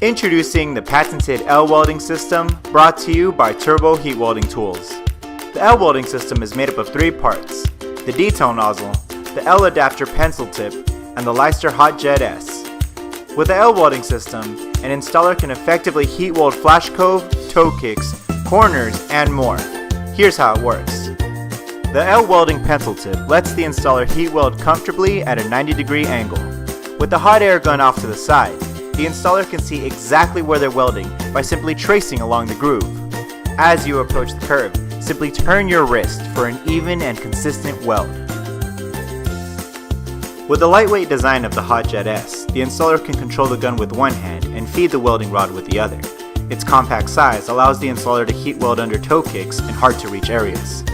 Introducing the patented L-Welding System, brought to you by Turbo Heat Welding Tools. The L-Welding System is made up of 3 parts: the detail nozzle, the L-adapter pencil tip, and the Leister Hot Jet S. With the L-Welding System, an installer can effectively heat weld flash cove, toe kicks, corners, and more. Here's how it works. The L-Welding pencil tip lets the installer heat weld comfortably at a 90-degree angle. With the hot air gun off to the side, the installer can see exactly where they're welding by simply tracing along the groove. As you approach the curve, simply turn your wrist for an even and consistent weld. With the lightweight design of the Hot Jet S, the installer can control the gun with one hand and feed the welding rod with the other. Its compact size allows the installer to heat weld under toe kicks in hard-to-reach areas.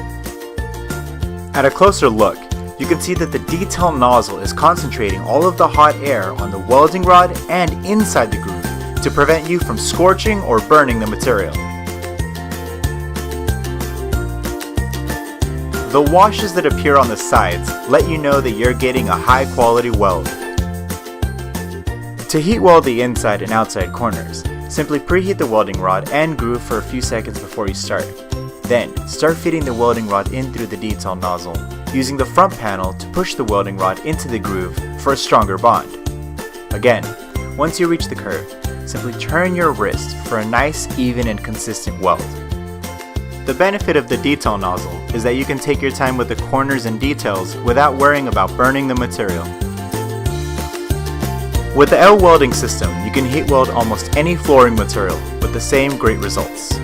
At a closer look, you can see that the detail nozzle is concentrating all of the hot air on the welding rod and inside the groove to prevent you from scorching or burning the material. The washes that appear on the sides let you know that you're getting a high-quality weld. To heat weld the inside and outside corners, simply preheat the welding rod and groove for a few seconds before you start. Then, start feeding the welding rod in through the detail nozzle, using the front panel to push the welding rod into the groove for a stronger bond. Again, once you reach the curve, simply turn your wrist for a nice, even, and consistent weld. The benefit of the detail nozzle is that you can take your time with the corners and details without worrying about burning the material. With the L-Welding System, you can heat weld almost any flooring material with the same great results.